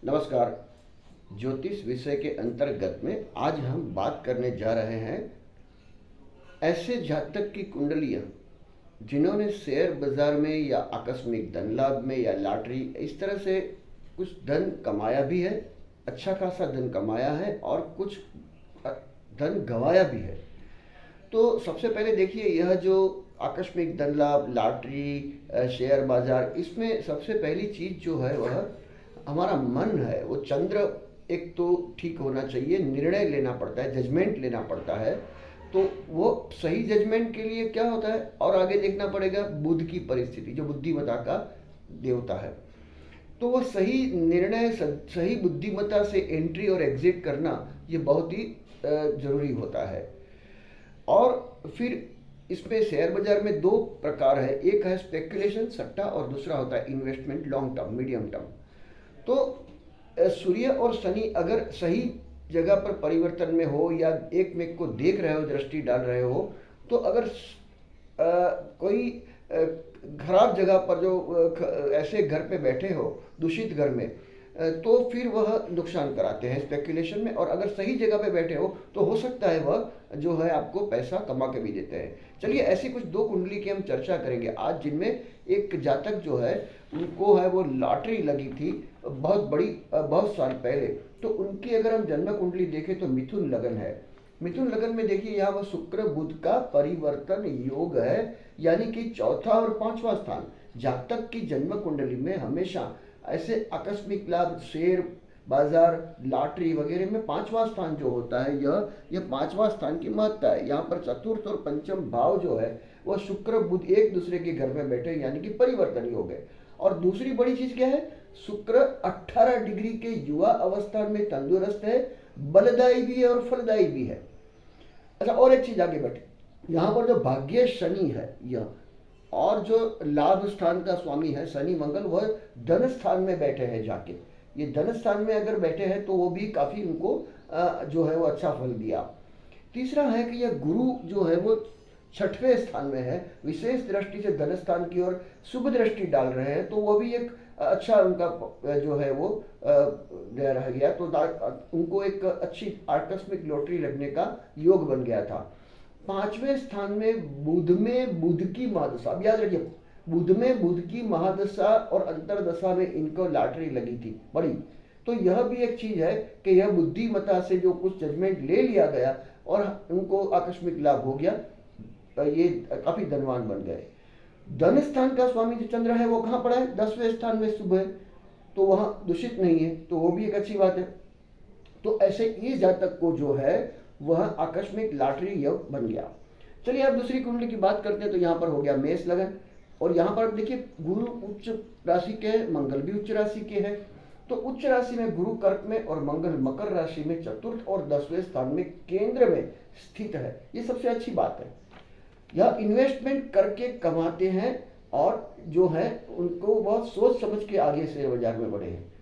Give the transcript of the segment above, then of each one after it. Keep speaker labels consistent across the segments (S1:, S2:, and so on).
S1: नमस्कार। ज्योतिष विषय के अंतर्गत में आज हम बात करने जा रहे हैं ऐसे जातक की कुंडलियां जिन्होंने शेयर बाजार में या आकस्मिक धन लाभ में या लॉटरी इस तरह से कुछ धन कमाया भी है, अच्छा खासा धन कमाया है और कुछ धन गंवाया भी है। तो सबसे पहले देखिए, यह जो आकस्मिक धन लाभ, लॉटरी, शेयर बाजार, इसमें सबसे पहली चीज जो है वह हमारा मन है। वो चंद्र एक तो ठीक होना चाहिए, निर्णय लेना पड़ता है, जजमेंट लेना पड़ता है। तो वो सही जजमेंट के लिए क्या होता है, और आगे देखना पड़ेगा बुध की परिस्थिति, जो बुद्धिमत्ता का देवता है। तो वो सही निर्णय, सही बुद्धिमत्ता से एंट्री और एग्जिट करना ये बहुत ही जरूरी होता है। और फिर इसमें शेयर बाजार में दो प्रकार है, एक है स्पेकुलेशन, सट्टा, और दूसरा होता है investment, long term, medium term. तो सूर्य और शनि अगर सही जगह पर परिवर्तन में हो या एक में को देख रहे हो, दृष्टि डाल रहे हो, तो अगर कोई खराब जगह पर जो ऐसे घर पे बैठे हो, दूषित घर में, तो फिर वह नुकसान कराते हैं स्पेकुलेशन में। और अगर सही जगह पे बैठे हो तो हो सकता है वह जो है आपको पैसा कमा के भी देते हैं। चलिए, ऐसी कुछ दो कुंडली की हम चर्चा करेंगे आज, जिनमें एक जातक जो है उनको है वो लॉटरी लगी थी बहुत बड़ी, बहुत साल पहले। तो उनकी अगर हम जन्म कुंडली देखें तो मिथुन लगन है। मिथुन लगन में देखिए, यहाँ वह शुक्र बुध का परिवर्तन योग है, यानी कि चौथा और पांचवा स्थान। जातक की जन्म कुंडली में हमेशा ऐसे आकस्मिक लाभ, शेयर बाजार, लॉटरी वगैरह में पांचवा स्थान जो होता है, यह पांचवा स्थान की महत्ता है। यहाँ पर चतुर्थ और पंचम भाव जो है वह शुक्र बुध एक दूसरे के घर में बैठे, यानी कि परिवर्तन योग है। और दूसरी बड़ी चीज क्या है, शुक्र 18 डिग्री के युवा अवस्था में तंदुरुस्त है, बलदायी भी है और फलदायी भी है। अच्छा, और एक चीज आगे बैठे, यहाँ पर जो भाग्य शनि है यह, और जो लाभ स्थान का स्वामी है शनि मंगल, वह धन स्थान में बैठे हैं जाके। ये धन स्थान में अगर बैठे हैं तो वो भी काफी उनको जो है वो अच्छा फल दिया। तीसरा है कि यह गुरु जो है वो छठवें स्थान में है, विशेष दृष्टि से धन स्थान की ओर शुभ दृष्टि डाल रहे हैं, तो वो भी एक अच्छा उनका जो है वो रह गया। तो उनको एक अच्छी आकस्मिक लॉटरी लगने का योग बन गया था। पांचवें स्थान में बुध की महादशा, अब याद रखिए, बुध में बुध की महादशा और अंतरदशा में इनको लॉटरी लगी थी बड़ी। तो यह भी एक चीज है कि यह बुद्धिमत्ता से जो कुछ जजमेंट ले लिया गया और उनको आकस्मिक लाभ हो गया, ये काफी धनवान बन गए। धन स्थान का स्वामी जो चंद्र है वो कहाँ पड़ा है, 10वें स्थान में शुभ है, तो वहां दूषित नहीं है, तो वो भी एक अच्छी बात है। तो ऐसे इस जातक को जो है वह आकस्मिक लॉटरी योग बन गया। चलिए अब दूसरी कुंडली की बात करते हैं। तो यहाँ पर हो गया मेष लगन, और यहाँ पर देखिए गुरु उच्च राशि के हैं, मंगल भी उच्च राशि के हैं। तो उच्च राशि में गुरु कर्क में और मंगल मकर राशि में चतुर्थ और 10वें स्थान में केंद्र में स्थित है, ये सबसे अच्छी बात है। यह इन्वेस्टमेंट करके कमाते हैं और जो है उनको बहुत सोच समझ के आगे शेयर बाजार में बढ़े हैं।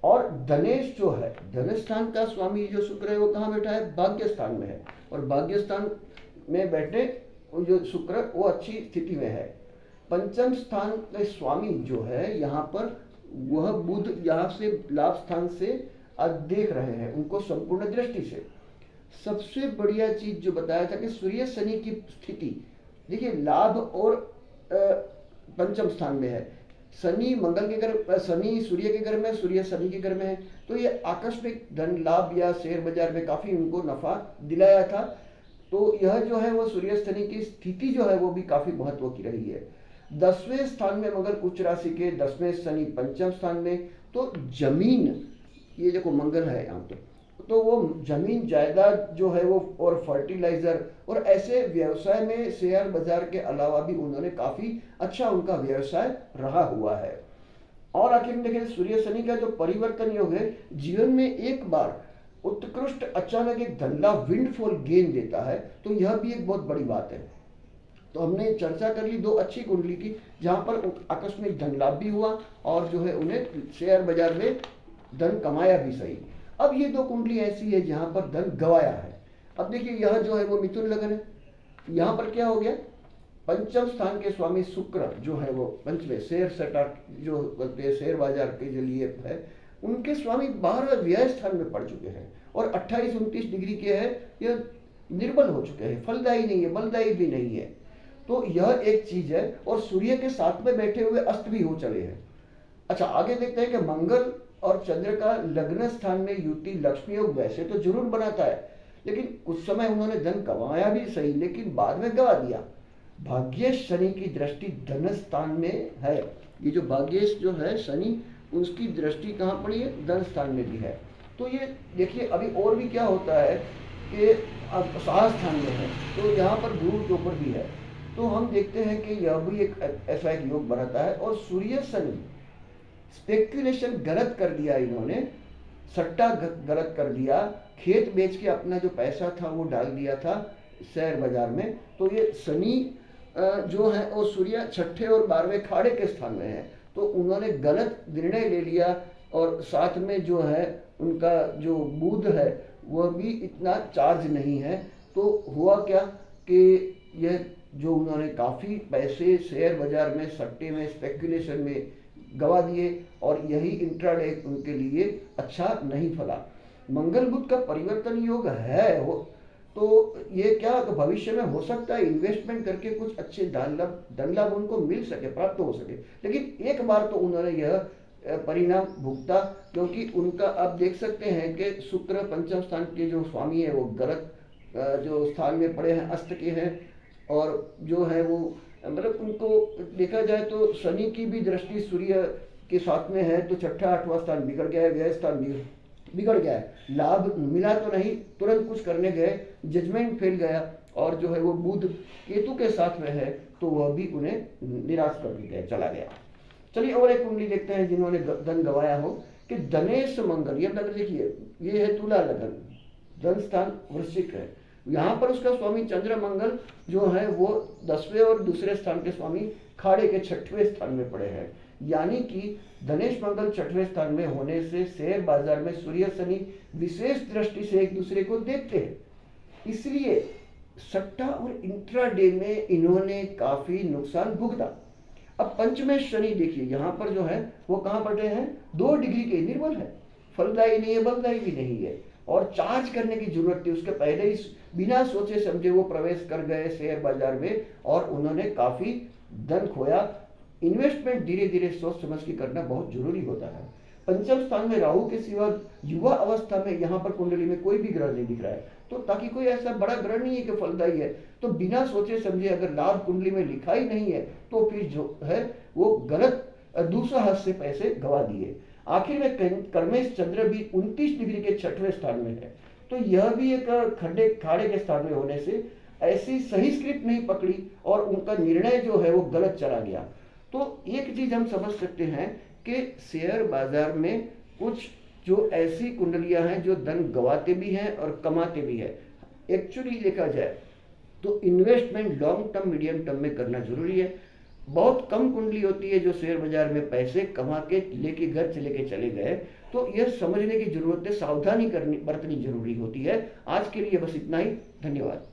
S1: और धनेश जो है, धन स्थान का स्वामी जो शुक्र है वो कहाँ बैठा है, भाग्य स्थान में है। और भाग्य स्थान में बैठे जो शुक्र वो अच्छी स्थिति में है। पंचम स्थान के स्वामी जो है यहाँ पर वह बुध यहाँ से लाभ स्थान से देख रहे हैं उनको संपूर्ण दृष्टि से। सबसे बढ़िया चीज जो बताया था कि सूर्य शनि की स्थिति देखिए, लाभ और पंचम स्थान में है। शनि मंगल के घर, शनि सूर्य के घर में, सूर्य शनि के घर में है। तो ये आकस्मिक धन लाभ या शेयर बाजार में काफी उनको नफा दिलाया था। तो यह जो है वो सूर्य शनि की स्थिति जो है वो भी काफी महत्व की रही है। 10वें स्थान में मंगल उच्च राशि के, 10वें शनि पंचम स्थान में। तो जमीन, ये देखो मंगल है यहाँ तो वो जमीन जायदाद जो है वो, और फर्टिलाइजर और ऐसे व्यवसाय में शेयर बाजार के अलावा भी उन्होंने काफी अच्छा उनका व्यवसाय रहा हुआ है। और आखिर में देखें, सूर्य शनि का जो परिवर्तन योग है, जीवन में एक बार उत्कृष्ट अचानक एक धन लाभ, विंडफॉल गेन देता है। तो यह भी एक बहुत बड़ी बात है। तो हमने चर्चा कर ली दो अच्छी कुंडली की, जहां पर आकस्मिक धन लाभ भी हुआ और जो है उन्हें शेयर बाजार में धन कमाया भी सही। अब ये दो कुंडली ऐसी है जहां पर धन गवाया है। अब देखिए, यह जो है वो मिथुन लगन है। यहाँ पर क्या हो गया, पंचम स्थान के स्वामी शुक्र जो है वो पंचमें शेयर सट्टा जो बोलते हैं शेयर बाजार के लिए है, उनके स्वामी 12वें व्यय स्थान में पड़ चुके हैं और 28-29 डिग्री के हैं, यह निर्बल हो चुके हैं, फलदायी नहीं है, बलदायी भी नहीं है। तो यह एक चीज है। और सूर्य के साथ में बैठे हुए अस्त भी हो चले हैं। अच्छा, आगे देखते हैं कि मंगल और चंद्र का लग्न स्थान में युति लक्ष्मी योग वैसे तो जरूर बनाता है, लेकिन कुछ समय उन्होंने धन कमाया भी सही, लेकिन बाद में गवा दिया। भाग्येश शनि की दृष्टि धन स्थान में है। ये जो भाग्येश जो है शनि, उसकी दृष्टि कहाँ पड़ी है? धन स्थान में भी है। तो ये देखिए अभी और भी क्या होता है कि अब साह स्थान में है, तो यहाँ पर गुरु के ऊपर भी है। तो हम देखते हैं कि यह भी एक ऐसा एक योग बनाता है। और सूर्य शनि स्पेक्युलेशन गलत कर दिया इन्होंने, सट्टा गलत कर दिया, खेत बेच के अपना जो पैसा था वो डाल दिया था शेयर बाजार में। तो ये शनि जो है वो सूर्य छठे और 12वें खाड़े के स्थान में है, तो उन्होंने गलत निर्णय ले लिया। और साथ में जो है उनका जो बुध है वह भी इतना चार्ज नहीं है। तो हुआ क्या कि यह जो उन्होंने काफ़ी पैसे शेयर बाजार में सट्टे में स्पेक्युलेशन में गवा दिए, और यही इंट्राडे उनके लिए अच्छा नहीं फला। मंगल बुध का परिवर्तन योग है वो, तो ये क्या तो भविष्य में हो सकता है इन्वेस्टमेंट करके कुछ अच्छे धन लाभ उनको मिल सके, प्राप्त हो सके। लेकिन एक बार तो उन्होंने यह परिणाम भुगता, क्योंकि उनका आप देख सकते हैं कि शुक्र पंचम स्थान के जो स्वामी है वो गलत जो स्थान में पड़े हैं, अस्त के हैं। और जो है वो मतलब उनको देखा जाए तो शनि की भी दृष्टि सूर्य के साथ में है, तो छठा 8वां स्थान बिगड़ गया है, व्यय स्थान बिगड़ गया है। लाभ मिला तो नहीं, तुरंत कुछ करने गए, जजमेंट फेल गया। और जो है वो बुध केतु के साथ में है, तो वह भी उन्हें निराश कर दिया, चला गया। चलिए और एक कुंडली देखते हैं जिन्होंने धन गवाया हो, कि धनेश मंगल, ये लग्न देखिए, ये है तुला लग्न, धन स्थान वृश्चिक है। यहाँ पर उसका स्वामी चंद्र मंगल जो है वो 10वें और दूसरे स्थान के स्वामी खाड़े के 6वें स्थान में पड़े हैं। यानी कि धनेश मंगल 6वें स्थान में होने से शेयर बाजार में सूर्य शनि विशेष दृष्टि से एक दूसरे को देखते हैं, इसलिए सट्टा और इंट्राडे में इन्होंने काफी नुकसान भुगता। अब पंचमें शनि देखिए, यहाँ पर जो है वो कहाँ पड़े हैं? 2 डिग्री के, निर्बल है, फलदायी नहीं है, बलदायी भी नहीं है। और चार्ज करने की जरूरत थी, उसके पहले ही बिना सोचे समझे वो प्रवेश कर गए शेयर बाजार में और उन्होंने काफी धन खोया। इन्वेस्टमेंट धीरे धीरे सोच समझ के करना बहुत जरूरी होता है। पंचम स्थान में राहु के सिवा युवा अवस्था में यहाँ पर कुंडली में कोई भी ग्रह नहीं दिख रहा है, तो ताकि कोई ऐसा बड़ा ग्रह नहीं है कि फलदायी है, तो बिना सोचे समझे अगर लाभ कुंडली में लिखा ही नहीं है तो फिर जो है वो गलत दूसरा हाथ से पैसे गवा दिए। आखिर में कर्मेश चंद्र भी 29 डिग्री के 6वें स्थान में है, तो यह भी एक खड्डे खाड़े के स्थान में होने से ऐसी सही स्क्रिप्ट नहीं पकड़ी और उनका निर्णय जो है वो गलत चला गया। तो एक चीज हम समझ सकते हैं कि शेयर बाजार में कुछ जो ऐसी कुंडलियां हैं जो धन गवाते भी हैं और कमाते भी हैं। एक्चुअली देखा जाए तो investment long term medium term में करना जरूरी है। बहुत कम कुंडली होती है जो शेयर बाजार में पैसे कमा के लेके घर से लेके चले गए, तो यह समझने की जरूरत है, सावधानी करनी बरतनी जरूरी होती है। आज के लिए बस इतना ही, धन्यवाद।